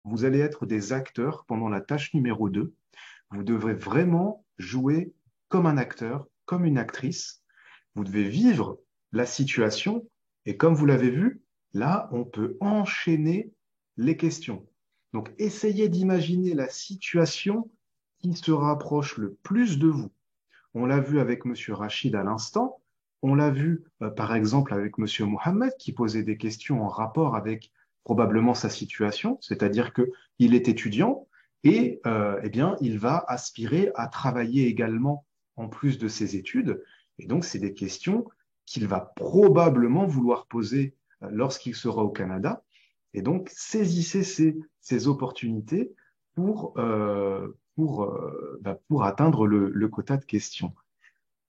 vous allez être des acteurs pendant la tâche numéro 2. Vous devrez vraiment jouer comme un acteur, comme une actrice. Vous devez vivre la situation et comme vous l'avez vu, là, on peut enchaîner les questions. Donc, essayez d'imaginer la situation qui se rapproche le plus de vous. On l'a vu avec Monsieur Rachid à l'instant. On l'a vu, par exemple, avec Monsieur Mohamed qui posait des questions en rapport avec probablement sa situation, c'est-à-dire que il est étudiant et eh bien, il va aspirer à travailler également en plus de ses études. Et donc, c'est des questions qu'il va probablement vouloir poser lorsqu'il sera au Canada. Et donc, saisissez ces opportunités pour atteindre le quota de questions.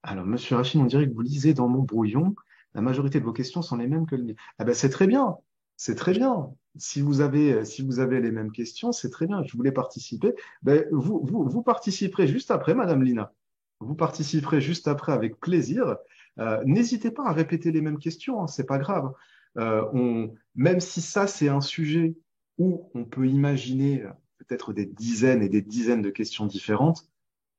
Alors, Monsieur Rachid, on dirait que vous lisez dans mon brouillon. La majorité de vos questions sont les mêmes que le mien. Ah ben, c'est très bien. C'est très bien. Si vous avez les mêmes questions, c'est très bien. Je voulais participer. Ben, vous participerez juste après, Madame Lina. Vous participerez juste après avec plaisir. N'hésitez pas à répéter les mêmes questions, hein, c'est pas grave. Même si ça, c'est un sujet où on peut imaginer peut-être des dizaines et des dizaines de questions différentes,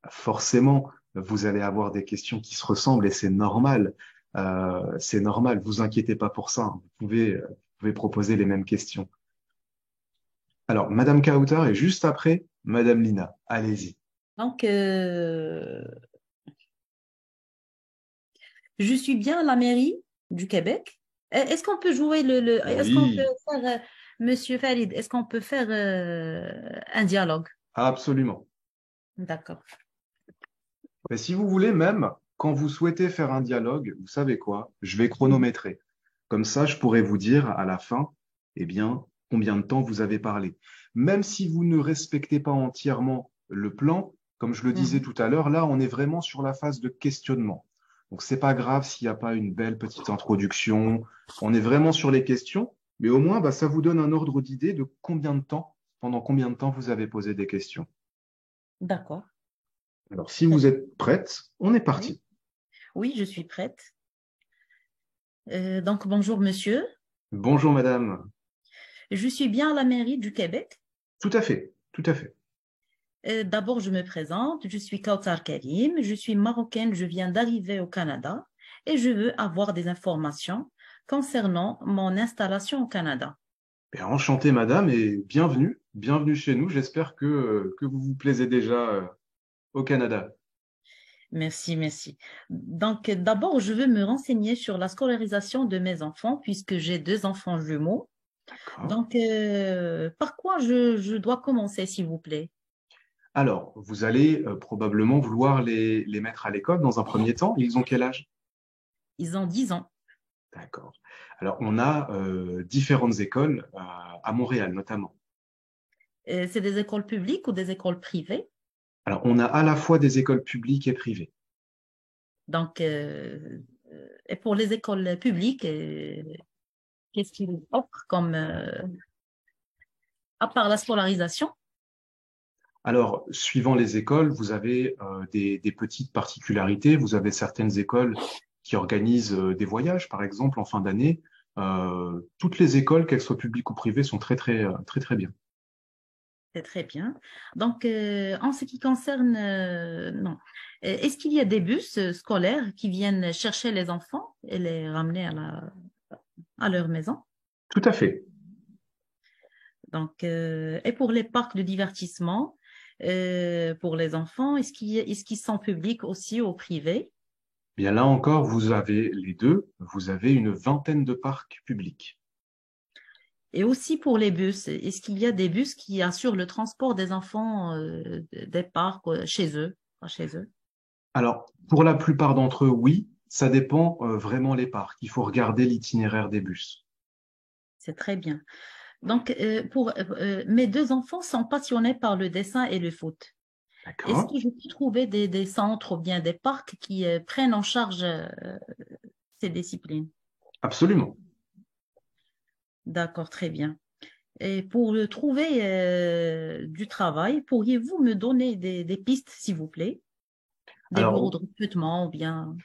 forcément, vous allez avoir des questions qui se ressemblent et c'est normal. C'est normal, vous inquiétez pas pour ça, hein. Vous pouvez proposer les mêmes questions. Alors, Madame Kautar est juste après Madame Lina. Allez-y. Donc, je suis bien à la mairie du Québec. Est-ce qu'on peut jouer est-ce qu'on peut Oui, faire, Monsieur Farid, est-ce qu'on peut faire un dialogue? absolument. D'accord. Mais si vous voulez, même quand vous souhaitez faire un dialogue, vous savez quoi? Je vais Mhm. chronométrer. Comme ça, je pourrai vous dire à la fin, eh bien, combien de temps vous avez parlé. Même si vous ne respectez pas entièrement le plan, comme je le disais Mhm. tout à l'heure, là, on est vraiment sur la phase de questionnement. Donc, c'est pas grave s'il n'y a pas une belle petite introduction. On est vraiment sur les questions, mais au moins, bah, ça vous donne un ordre d'idée de pendant combien de temps vous avez posé des questions. D'accord. Alors, si Très vous bien. êtes prête, on est Oui, parti. oui, je suis prête. Donc, bonjour, monsieur. Bonjour madame. Je suis bien à la mairie du Québec. Tout à fait, tout à fait. D'abord, je me présente. Je suis Kautar Karim. Je suis marocaine. Je viens d'arriver au Canada et je veux avoir des informations concernant mon installation au Canada. Bien, enchanté madame et bienvenue, bienvenue chez nous. J'espère que vous vous plaisez déjà au Canada. Merci, merci. Donc, d'abord, je veux me renseigner sur la scolarisation de mes enfants puisque j'ai deux enfants jumeaux. D'accord. Donc, par quoi je dois commencer, s'il vous plaît? Alors, vous allez probablement vouloir les mettre à l'école dans un premier temps. Ils ont quel âge? Ils ont 10 ans. D'accord. Alors, on a différentes écoles à Montréal notamment. C'est des écoles publiques ou des écoles privées? Alors, on a à la fois des écoles publiques et privées. Donc, et pour les écoles publiques, qu'est-ce qu'ils offrent comme, à part la scolarisation? Alors, suivant les écoles, vous avez des petites particularités. Vous avez certaines écoles qui organisent des voyages, par exemple, en fin d'année. Toutes les écoles, qu'elles soient publiques ou privées, sont très, très, très, très bien. C'est très bien. Donc, en ce qui concerne, non. Est-ce qu'il y a des bus scolaires qui viennent chercher les enfants et les ramener à leur maison? Tout à fait. Donc, et pour les parcs de divertissement, pour les enfants, est-ce qu'ils sont publics aussi ou privés? Bien là encore, vous avez les deux. Vous avez une vingtaine de parcs publics. Et aussi pour les bus, est-ce qu'il y a des bus qui assurent le transport des enfants des parcs chez eux, pas chez eux? Alors, pour la plupart d'entre eux, oui, ça dépend vraiment les parcs. Il faut regarder l'itinéraire des bus. C'est très bien. Donc, mes deux enfants sont passionnés par le dessin et le foot. Est-ce D'accord? que je peux trouver des centres ou bien des parcs qui prennent en charge ces disciplines? Absolument. D'accord, très bien. Et pour trouver du travail, pourriez-vous me donner des pistes, s'il vous plaît? Des bureaux Alors, de recrutement ou bien...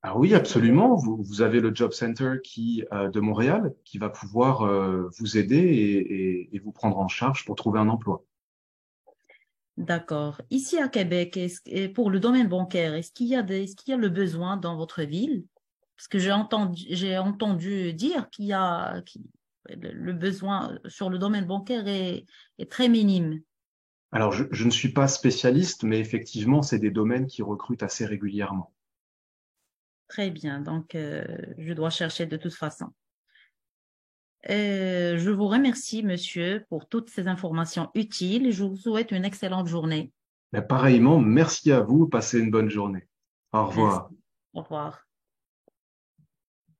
Ah oui, Est-ce qu'il y a... absolument. Vous avez le Job Center de Montréal qui va pouvoir vous aider et vous prendre en charge pour trouver un emploi. D'accord. Ici à Québec, et pour le domaine bancaire, est-ce qu'il y a le besoin dans votre ville? Parce que j'ai entendu dire le besoin sur le domaine bancaire est très minime. Alors, je ne suis pas spécialiste, mais effectivement, c'est des domaines qui recrutent assez régulièrement. Très bien. Donc, je dois chercher de toute façon. Je vous remercie, monsieur, pour toutes ces informations utiles et je vous souhaite une excellente journée. Mais pareillement, merci à vous. Passez une bonne journée. Au Merci. revoir. Au revoir.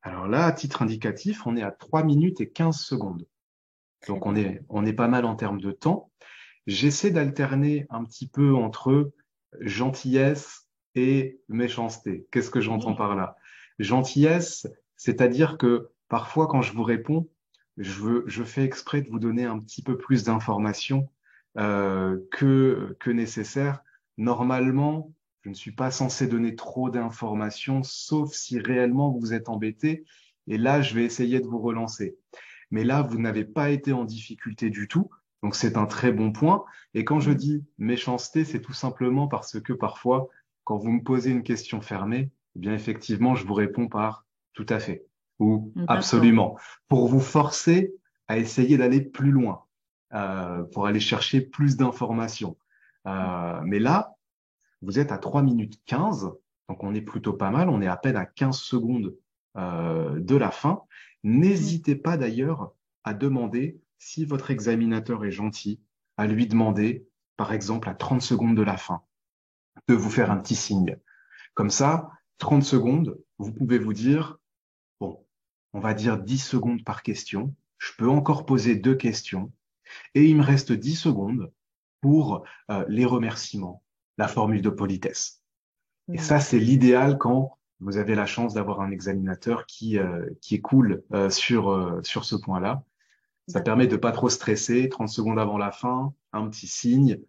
Alors là, à titre indicatif, on est à 3 minutes et 15 secondes. Très Donc, bien. on est pas mal en termes de temps. J'essaie d'alterner un petit peu entre gentillesse et méchanceté. Qu'est-ce que j'entends Oui. par là? Gentillesse, c'est-à-dire que parfois quand je vous réponds, je fais exprès de vous donner un petit peu plus d'informations que nécessaire. Normalement, je ne suis pas censé donner trop d'informations, sauf si réellement vous êtes embêté. Et là, je vais essayer de vous relancer. Mais là, vous n'avez pas été en difficulté du tout. Donc, c'est un très bon point. Et quand je Mhm. dis méchanceté, c'est tout simplement parce que parfois, quand vous me posez une question fermée, eh bien, effectivement, je vous réponds par tout à fait ou D'accord. absolument pour vous forcer à essayer d'aller plus loin, pour aller chercher plus d'informations. Mais là, vous êtes à 3 minutes 15, donc on est plutôt pas mal, on est à peine à 15 secondes de la fin. Mhm. N'hésitez pas d'ailleurs à demander, si votre examinateur est gentil, à lui demander, par exemple, à 30 secondes de la fin, de vous faire un petit signe. Comme ça, 30 secondes, vous pouvez vous dire, bon, on va dire 10 secondes par question, je peux encore poser 2 questions, et il me reste 10 secondes pour les remerciements, la formule de politesse. Et ça, Mhm. c'est l'idéal quand vous avez la chance d'avoir un examinateur qui est cool sur ce point-là. Ça permet D'accord. de pas trop stresser. 30 secondes avant la fin, un petit signe.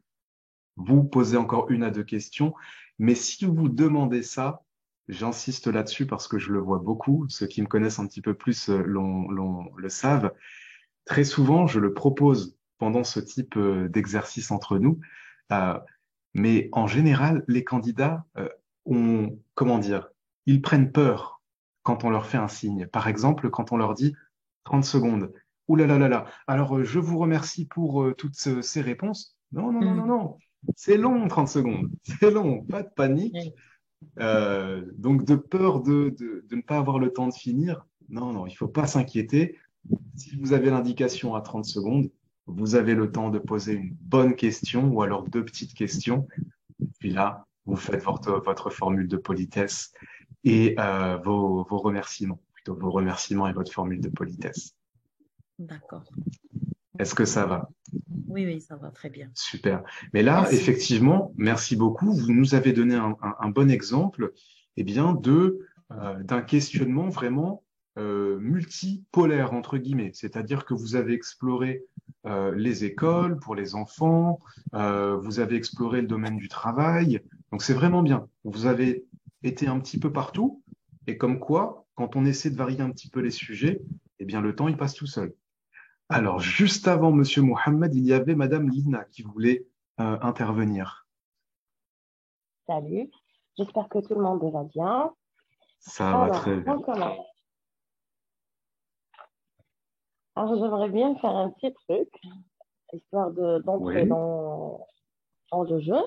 Vous posez encore 1 à 2 questions. Mais si vous demandez ça, j'insiste là-dessus parce que je le vois beaucoup. Ceux qui me connaissent un petit peu plus le savent. Très souvent, je le propose pendant ce type d'exercice entre nous. Euh, mais en général, les candidats ont, comment dire, ils prennent peur quand on leur fait un signe. Par exemple, quand on leur dit 30 secondes. Ouh là là là là. Alors, je vous remercie pour toutes ces réponses. Non, non, non, non, Mhm. non. C'est long, 30 secondes. C'est long. Pas de panique. Oui. Donc, de peur de ne pas avoir le temps de finir. Non, non, il faut pas s'inquiéter. Si vous avez l'indication à 30 secondes, vous avez le temps de poser une bonne question ou alors 2 petites questions. Puis là, vous faites votre formule de politesse et vos remerciements, plutôt vos remerciements et votre formule de politesse. D'accord. Est-ce que ça va? Oui, oui, ça va très bien. Super. Mais là, Merci. effectivement, merci beaucoup. Vous nous avez donné un bon exemple, eh bien, d'un questionnement vraiment multipolaire, entre guillemets. C'est-à-dire que vous avez exploré les écoles pour les enfants, vous avez exploré le domaine du travail. Donc, c'est vraiment bien. Vous avez été un petit peu partout. Et comme quoi, quand on essaie de varier un petit peu les sujets, eh bien, le temps, il passe tout seul. Alors, juste avant Monsieur Mohamed, il y avait Madame Lina qui voulait intervenir. Salut, j'espère que tout le monde va bien. Ça va très Alors, bien. on commence. Alors, j'aimerais bien faire un petit truc, histoire d'entrer Oui, dans le jeu.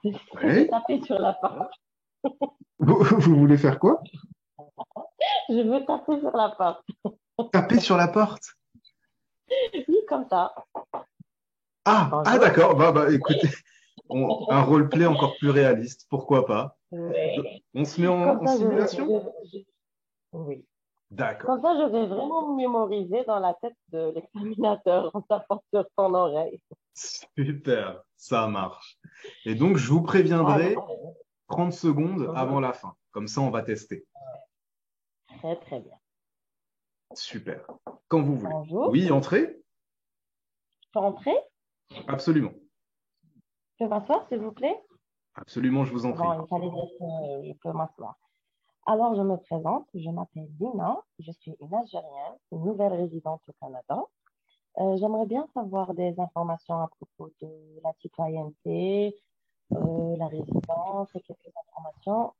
Je vais oui. taper sur la porte. Vous voulez faire quoi? Je veux taper sur la porte. Taper sur la porte. Oui, comme ça. Ah, Bonjour. d'accord. Écoutez, un roleplay encore plus réaliste. Pourquoi pas? Oui. On se met Comme en ça, simulation? oui. D'accord. Comme ça, je vais vraiment mémoriser dans la tête de l'examinateur en tapant sur son oreille. Super, ça marche. Et donc, je vous Allez. préviendrai 30 secondes avant Mhm. la fin. Comme ça, on va tester. Très, très bien. Super. Quand vous voulez. Bonjour. Oui, entrez? Je peux entrer? Absolument. Je peux m'asseoir, s'il vous plaît? Absolument, je vous en prie. Bon, il fallait dire que je peux m'asseoir. Alors, je me présente, je m'appelle Dina, je suis une Algérienne, une nouvelle résidente au Canada. J'aimerais bien savoir des informations à propos de la citoyenneté, la résidence et quelques informations,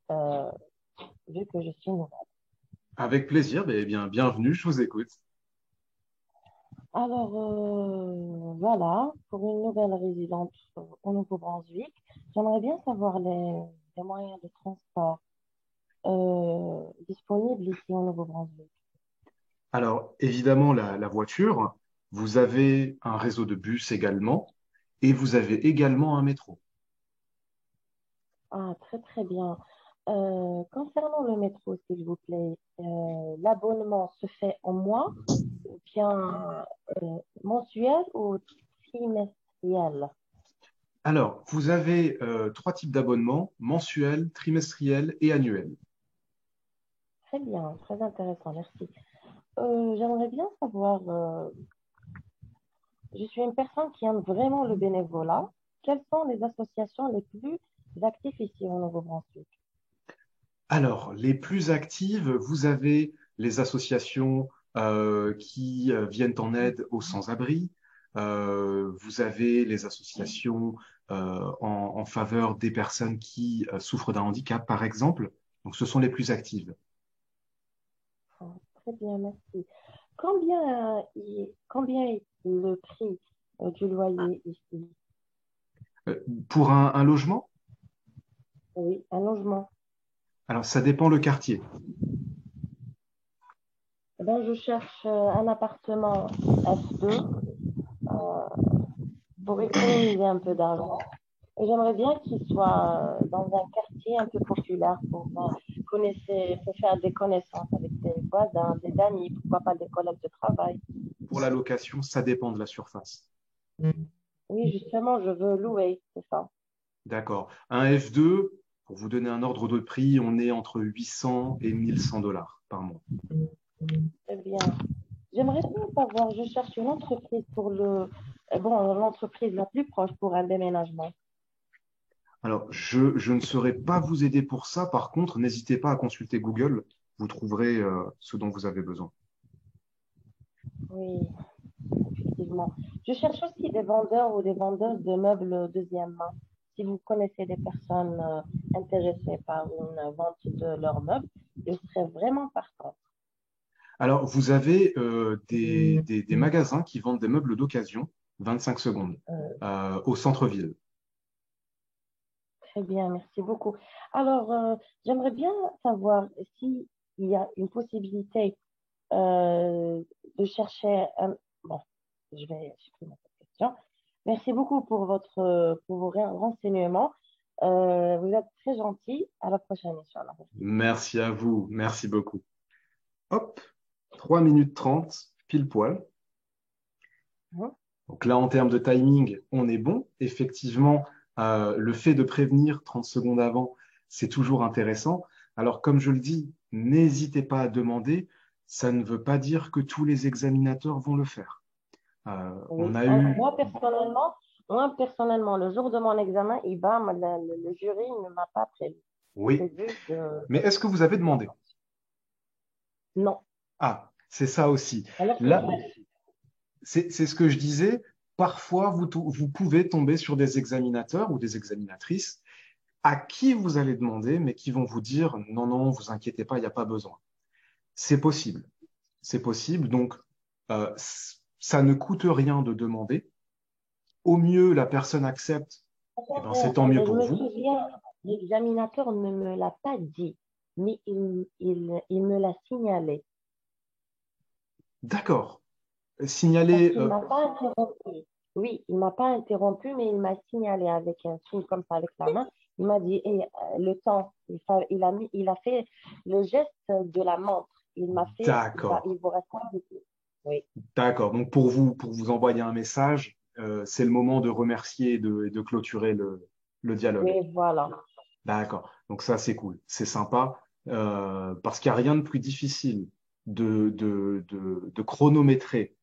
vu que je suis nouvelle. Avec plaisir, eh bien, bienvenue, je vous écoute. Alors, voilà, pour une nouvelle résidente au Nouveau-Brunswick, j'aimerais bien savoir les moyens de transport disponibles ici au Nouveau-Brunswick. Alors, évidemment, la voiture, vous avez un réseau de bus également, et vous avez également un métro. Ah, très très bien. Concernant le métro, s'il vous plaît, l'abonnement se fait en mois ou bien mensuel ou trimestriel? Alors, vous avez trois types d'abonnements, mensuels, trimestriels et annuels. Très bien, très intéressant, merci. J'aimerais bien savoir, je suis une personne qui aime vraiment le bénévolat. Quelles sont les associations les plus actives ici au Nouveau-Brunswick? Alors, les plus actives, vous avez les associations qui viennent en aide aux sans-abri. Vous avez les associations en faveur des personnes qui souffrent d'un handicap, par exemple. Donc, ce sont les plus actives. Ah, très bien, merci. Combien est le prix du loyer ici? Pour un logement, Oui, un logement. alors ça dépend le quartier. Eh ben, je cherche un appartement F2 pour économiser un peu d'argent. Et j'aimerais bien qu'il soit dans un quartier un peu populaire pour pour faire des connaissances avec des voisins, des amis, pourquoi pas des collègues de travail. Pour la location, ça dépend de la surface. Oui, justement, je veux louer, c'est ça. D'accord. Un F2, pour vous donner un ordre de prix, on est entre 800 et 1100 $ par mois. Très bien. J'aimerais bien savoir, je cherche une entreprise l'entreprise la plus proche pour un déménagement. Alors, je ne saurais pas vous aider pour ça. Par contre, n'hésitez pas à consulter Google. Vous trouverez ce dont vous avez besoin. Oui, effectivement. Je cherche aussi des vendeurs ou des vendeuses de meubles deuxième main. Si vous connaissez des personnes intéressées par une vente de leurs meubles, je serais vraiment partant. Alors, vous avez des magasins qui vendent des meubles d'occasion, 25 secondes, au centre-ville. Très bien, merci beaucoup. Alors, j'aimerais bien savoir s'il y a une possibilité euh, de chercher un... Bon, je vais supprimer cette question. Merci beaucoup pour vos renseignements. Vous êtes très gentil. À la prochaine, Inch'Allah. Merci. Merci à vous. Merci beaucoup. Hop, 3 minutes 30, pile poil. Mhm. Donc là, en termes de timing, on est bon. Effectivement, le fait de prévenir 30 secondes avant, c'est toujours intéressant. Alors, comme je le dis, n'hésitez pas à demander. Ça ne veut pas dire que tous les examinateurs vont le faire. On Oui. a eu, Moi, personnellement, le jour de mon examen, le jury ne m'a pas prévu. oui, C'est juste mais est-ce que vous avez demandé? non. Ah, c'est ça aussi. Alors, Là, c'est ce que je disais. Parfois, vous pouvez tomber sur des examinateurs ou des examinatrices à qui vous allez demander, mais qui vont vous dire non, non, vous inquiétez pas, il n'y a pas besoin. C'est possible. C'est possible. Donc, ça ne coûte rien de demander. Au mieux, la personne accepte. Eh ben, c'est tant mieux je pour me vous. souviens, l'examinateur ne me l'a pas dit, mais il me l'a signalé. D'accord. Parce Signaler. qu'il m'a pas interrompu. Oui, il m'a pas interrompu, mais il m'a signalé avec un signe comme ça avec la main. Il m'a dit, le temps, il a fait le geste de la montre. D'accord. Il vous reste un peu. Oui, D'accord. Donc, pour vous envoyer un message, c'est le moment de remercier et de clôturer le dialogue. oui, voilà. D'accord. Donc ça, c'est cool. C'est sympa parce qu'il n'y a rien de plus difficile de chronométrer,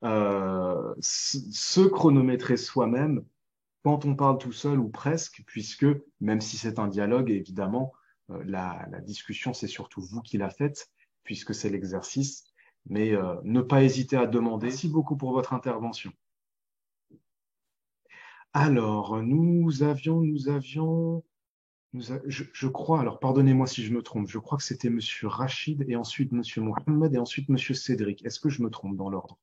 se chronométrer soi-même quand on parle tout seul ou presque, puisque même si c'est un dialogue, évidemment, la discussion, c'est surtout vous qui la faites, puisque c'est l'exercice. Mais ne pas hésiter à demander. Merci beaucoup pour votre intervention. Alors, je crois, alors pardonnez-moi si je me trompe, je crois que c'était Monsieur Rachid et ensuite Monsieur Mohamed et ensuite Monsieur Cédric. Est-ce que je me trompe dans l'ordre?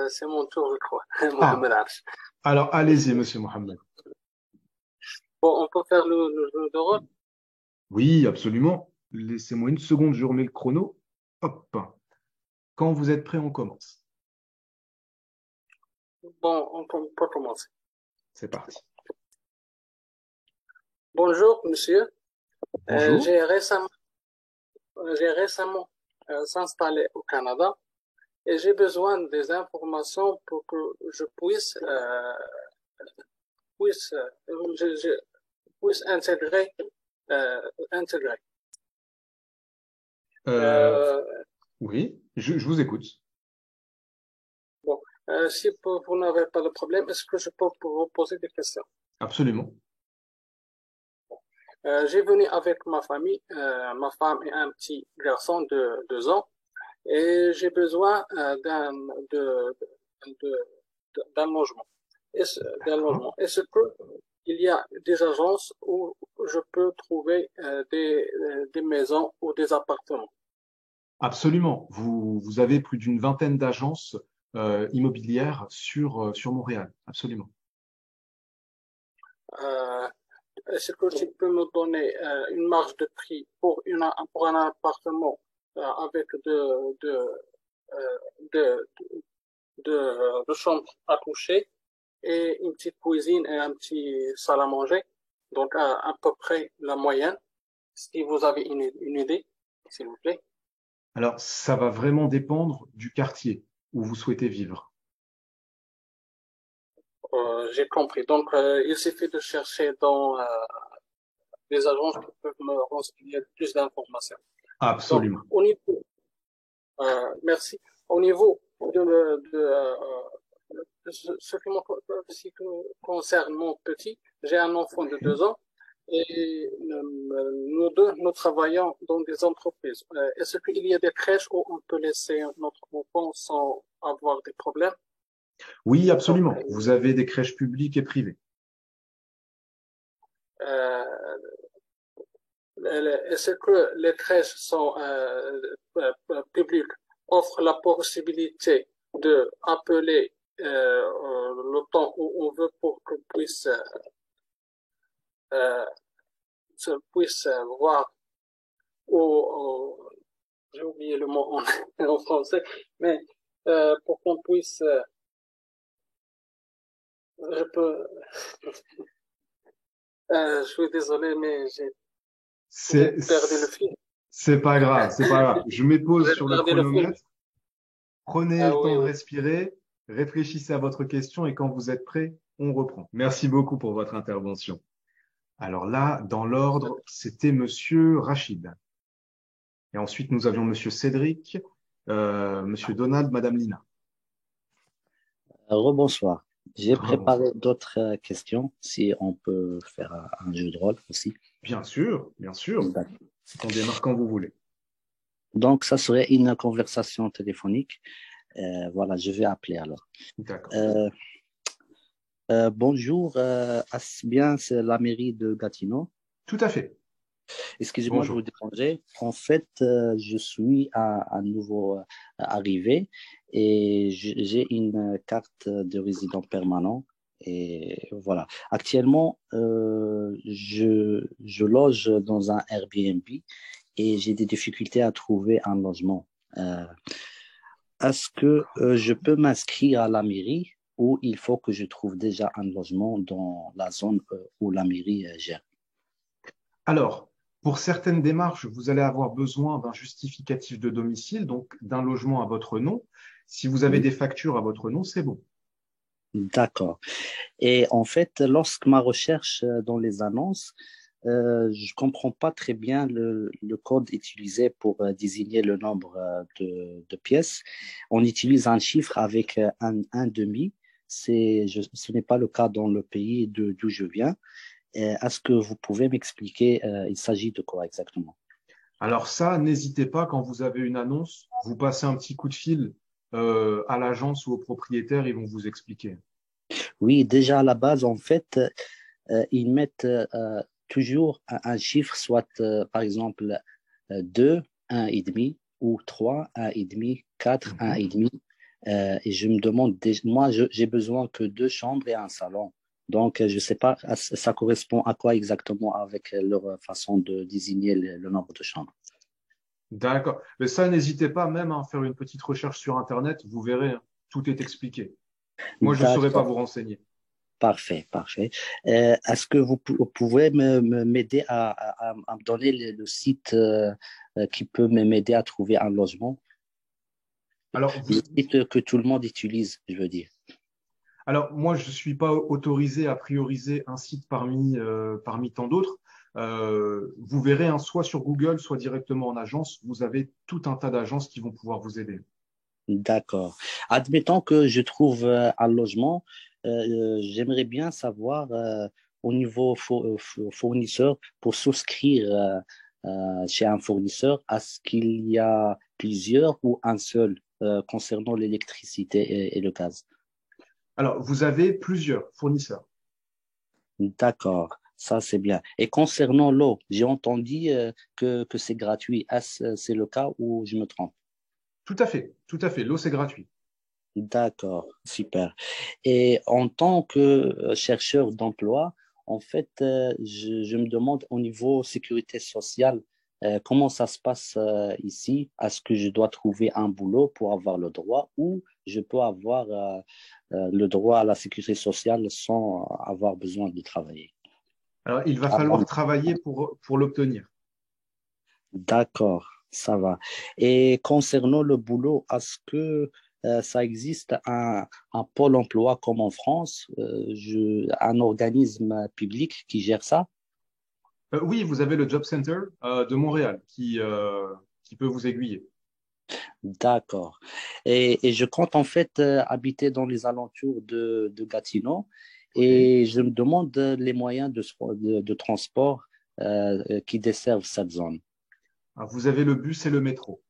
C'est mon tour, je crois. Ah, Mohamed Arch. alors allez-y, Monsieur Mohamed. Bon, on peut faire le jeu de rôle. Oui, absolument. Laissez-moi une seconde, je remets le chrono. Hop. Quand vous êtes prêt, on commence. Bon, on peut commencer. C'est parti. Bonjour, monsieur. Bonjour. J'ai récemment s'installé au Canada et j'ai besoin des informations pour que je puisse intégrer. Oui, je vous écoute. Bon, si vous n'avez pas de problème, est-ce que je peux vous poser des questions? Absolument. J'ai venu avec ma famille, ma femme et un petit garçon de 2 ans, et j'ai besoin d'un logement. D'un logement. Est-ce que il y a des agences où je peux trouver des maisons ou des appartements? Absolument. Vous avez plus d'une vingtaine d'agences immobilières sur Montréal. Absolument. Est-ce que tu peux me donner une marge de prix pour un appartement avec de chambres à coucher et une petite cuisine et un petit salle à manger, donc à peu près la moyenne, si vous avez une idée, s'il vous plaît. Alors, ça va vraiment dépendre du quartier où vous souhaitez vivre. J'ai compris. Donc, il suffit de chercher dans les agences qui peuvent me renseigner plus d'informations. Absolument. Donc, au niveau, merci. Au niveau de ce qui concerne mon petit, j'ai un enfant de 2 ans et nous deux, nous travaillons dans des entreprises. Est-ce qu'il y a des crèches où on peut laisser notre enfant sans avoir des problèmes? Oui, absolument. Vous avez des crèches publiques et privées. Est-ce que les crèches sont publiques offrent la possibilité de appeler le temps où on veut pour qu'on puisse voir j'ai oublié le mot en français, mais pour qu'on puisse je peux je suis désolé, mais j'ai perdu le fil. C'est pas grave, c'est pas grave. Je mets pause sur le chronomètre. Prenez le temps de respirer, réfléchissez à votre question et quand vous êtes prêt, on reprend. Merci beaucoup pour votre intervention. Alors là, dans l'ordre, c'était Monsieur Rachid. Et ensuite, nous avions Monsieur Cédric, Monsieur Donald, Madame Lina. Rebonsoir. J'ai préparé d'autres questions, si on peut faire un jeu de rôle aussi. Bien sûr, bien sûr. On démarre quand vous voulez. Donc, ça serait une conversation téléphonique. Voilà, je vais appeler alors. D'accord. Bonjour, est-ce bien c'est la mairie de Gatineau? Tout à fait. Excusez-moi de vous déranger. En fait, je suis à nouveau arrivé et j'ai une carte de résident permanent. Et voilà. Actuellement, je loge dans un Airbnb et j'ai des difficultés à trouver un logement. Est-ce que je peux m'inscrire à la mairie ou il faut que je trouve déjà un logement dans la zone où la mairie gère? Alors, pour certaines démarches, vous allez avoir besoin d'un justificatif de domicile, donc d'un logement à votre nom. Si vous avez des factures à votre nom, c'est bon. D'accord. Et en fait, lorsque ma recherche dans les annonces, je comprends pas très bien le code utilisé pour désigner le nombre de pièces. On utilise un chiffre avec un demi. Ce n'est pas le cas dans le pays d'où je viens. Est-ce que vous pouvez m'expliquer, il s'agit de quoi exactement? Alors ça, n'hésitez pas, quand vous avez une annonce, vous passez un petit coup de fil à l'agence ou au propriétaire, ils vont vous expliquer. Oui, déjà à la base, en fait, ils mettent toujours un chiffre, soit par exemple 2, 1,5 ou 3, 1,5, 4, Mhm. 1,5. Et je me demande, moi, j'ai besoin que 2 chambres et un salon. Donc, je ne sais pas, ça correspond à quoi exactement avec leur façon de désigner le nombre de chambres. D'accord. Mais ça, n'hésitez pas même à faire une petite recherche sur Internet, vous verrez, hein, tout est expliqué. Moi, je ne saurais pas D'accord, vous renseigner. parfait, parfait. Est-ce que vous pouvez m'aider à me donner le site qui peut m'aider à trouver un logement? Alors, Le site que tout le monde utilise, je veux dire. moi, je ne suis pas autorisé à prioriser un site parmi tant d'autres. Vous verrez, hein, soit sur Google, soit directement en agence, vous avez tout un tas d'agences qui vont pouvoir vous aider. D'accord. Admettons que je trouve un logement, j'aimerais bien savoir au niveau fournisseur, pour souscrire chez un fournisseur, est-ce qu'il y a plusieurs ou un seul concernant l'électricité et le gaz? Alors, vous avez plusieurs fournisseurs. D'accord, ça c'est bien. Et concernant l'eau, j'ai entendu que c'est gratuit. Est-ce c'est le cas ou je me trompe? Tout à fait, tout à fait. L'eau, c'est gratuit. D'accord, super. Et en tant que chercheur d'emploi, en fait, je me demande au niveau sécurité sociale, comment ça se passe ici? Est-ce que je dois trouver un boulot pour avoir le droit ou je peux avoir le droit à la sécurité sociale sans avoir besoin de travailler? Alors, il va Avant. falloir travailler pour l'obtenir. D'accord, ça va. Et concernant le boulot, est-ce que ça existe un pôle emploi comme en France, un organisme public qui gère ça? Oui, vous avez le Job Center de Montréal qui peut vous aiguiller. D'accord. Et je compte en fait habiter dans les alentours de Gatineau OK. et je me demande les moyens de transport qui desservent cette zone. Alors, vous avez le bus et le métro.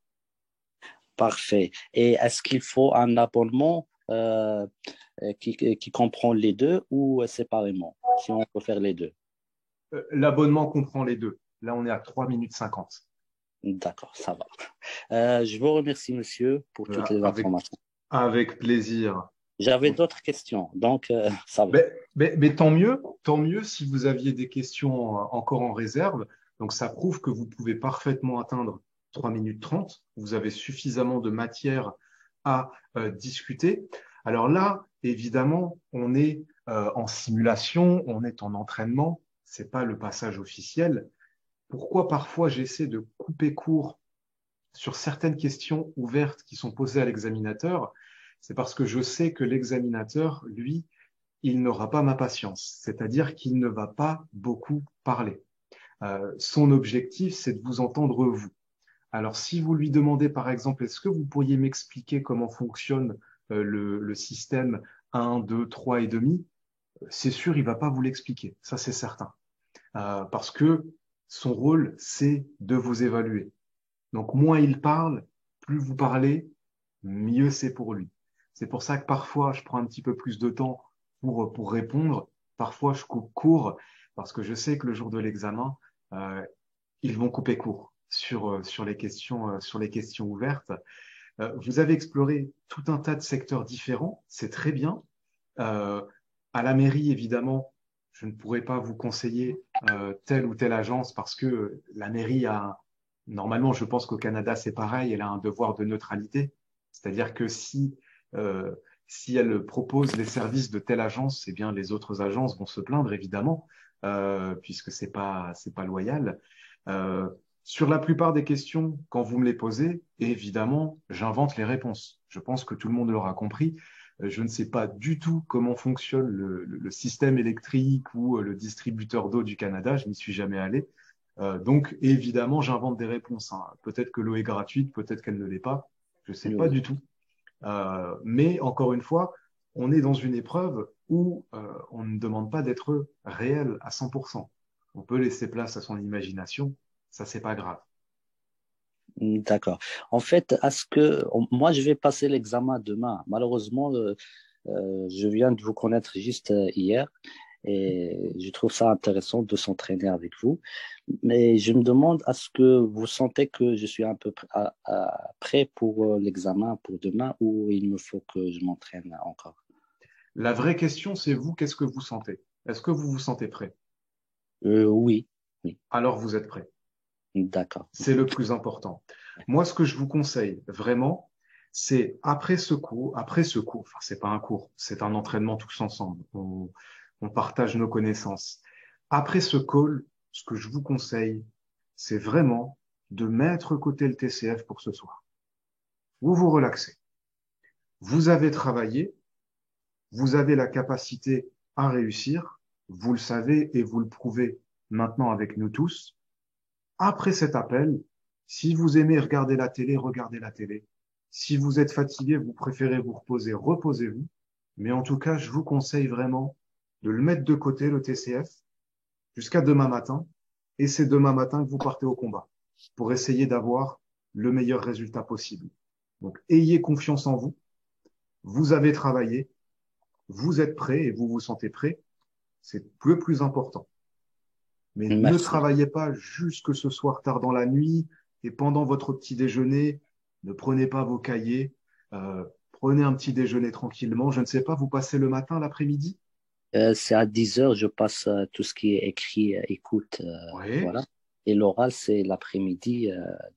Parfait. Et est-ce qu'il faut un abonnement qui comprend les deux ou séparément, si on peut faire les deux? L'abonnement comprend les deux. Là, on est à 3 minutes 50. D'accord, ça va. Je vous remercie, monsieur, pour toutes les Avec, informations. avec plaisir. J'avais d'autres questions, donc ça va. Mais tant mieux si vous aviez des questions encore en réserve. Donc, ça prouve que vous pouvez parfaitement atteindre 3 minutes 30. Vous avez suffisamment de matière à discuter. Alors là, évidemment, on est en simulation, on est en entraînement. C'est pas le passage officiel. Pourquoi parfois j'essaie de couper court sur certaines questions ouvertes qui sont posées à l'examinateur? C'est parce que je sais que l'examinateur, lui, il n'aura pas ma patience, c'est-à-dire qu'il ne va pas beaucoup parler. Son objectif, c'est de vous entendre vous. Alors, si vous lui demandez, par exemple, est-ce que vous pourriez m'expliquer comment fonctionne le système 1, 2, 3 et demi, c'est sûr, il va pas vous l'expliquer. Ça, c'est certain. Parce que son rôle, c'est de vous évaluer. Donc, moins il parle, plus vous parlez, mieux c'est pour lui. C'est pour ça que parfois, je prends un petit peu plus de temps pour répondre. Parfois, je coupe court parce que je sais que le jour de l'examen, euh, ils vont couper court sur les questions ouvertes. Vous avez exploré tout un tas de secteurs différents, c'est très bien. Euh, à la mairie, évidemment, je ne pourrais pas vous conseiller telle ou telle agence parce que la mairie a, normalement, je pense qu'au Canada, c'est pareil, elle a un devoir de neutralité. C'est-à-dire que euh, si elle propose les services de telle agence, eh bien, les autres agences vont se plaindre, évidemment, puisque c'est pas loyal. Euh, sur la plupart des questions, quand vous me les posez, évidemment, j'invente les réponses. Je pense que tout le monde l'aura compris. Je ne sais pas du tout comment fonctionne le système électrique ou le distributeur d'eau du Canada. Je n'y suis jamais allé. Donc, évidemment, j'invente des réponses, hein. Peut-être que l'eau est gratuite, peut-être qu'elle ne l'est pas. Je ne sais pas Oui. du tout. Mais encore une fois, on est dans une épreuve où on ne demande pas d'être réel à 100%. On peut laisser place à son imagination, ça c'est pas grave. D'accord. En fait, moi, je vais passer l'examen demain. Malheureusement, je viens de vous connaître juste hier et je trouve ça intéressant de s'entraîner avec vous. Mais je me demande, est-ce que vous sentez que je suis un peu prêt pour l'examen pour demain ou il me faut que je m'entraîne encore? La vraie question, c'est vous, qu'est-ce que vous sentez? Est-ce que vous vous sentez prêt? Oui, oui, Alors vous êtes prêt. d'accord. C'est le plus important. Moi, ce que je vous conseille vraiment, c'est après ce cours, enfin, c'est pas un cours, c'est un entraînement tous ensemble. On partage nos connaissances. Après ce call, ce que je vous conseille, c'est vraiment de mettre de côté le TCF pour ce soir. Vous vous relaxez. Vous avez travaillé, vous avez la capacité à réussir, vous le savez et vous le prouvez maintenant avec nous tous. Après cet appel, si vous aimez regarder la télé, regardez la télé. Si vous êtes fatigué, vous préférez vous reposer, reposez-vous. Mais en tout cas, je vous conseille vraiment de le mettre de côté, le TCF, jusqu'à demain matin. Et c'est demain matin que vous partez au combat pour essayer d'avoir le meilleur résultat possible. Donc, ayez confiance en vous. Vous avez travaillé, vous êtes prêt et vous vous sentez prêt. C'est le plus important. Mais ne Merci. travaillez pas jusque ce soir tard dans la nuit et pendant votre petit déjeuner. Ne prenez pas vos cahiers. Prenez un petit déjeuner tranquillement. Je ne sais pas, vous passez le matin, l'après-midi? C'est à 10 heures, je passe tout ce qui est écrit, écoute, Oui. voilà. Et l'oral, c'est l'après-midi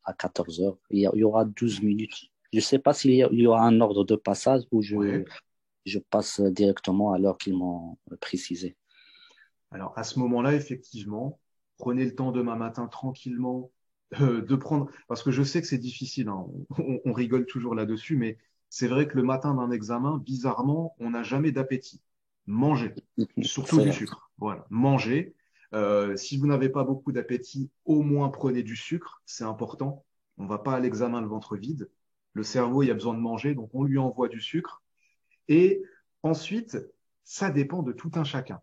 à 14 heures. Il y aura 12 minutes. Je ne sais pas il y aura un ordre de passage ou Oui. je passe directement à l'heure qu'ils m'ont précisé. Alors, à ce moment-là, effectivement, prenez le temps demain matin tranquillement de prendre, parce que je sais que c'est difficile, hein. On rigole toujours là-dessus, mais c'est vrai que le matin d'un examen, bizarrement, on n'a jamais d'appétit. Mangez, surtout C'est du vrai. sucre. Voilà, mangez. Si vous n'avez pas beaucoup d'appétit, au moins prenez du sucre, c'est important. On ne va pas à l'examen le ventre vide. Le cerveau, il a besoin de manger, donc on lui envoie du sucre. Et ensuite, ça dépend de tout un chacun.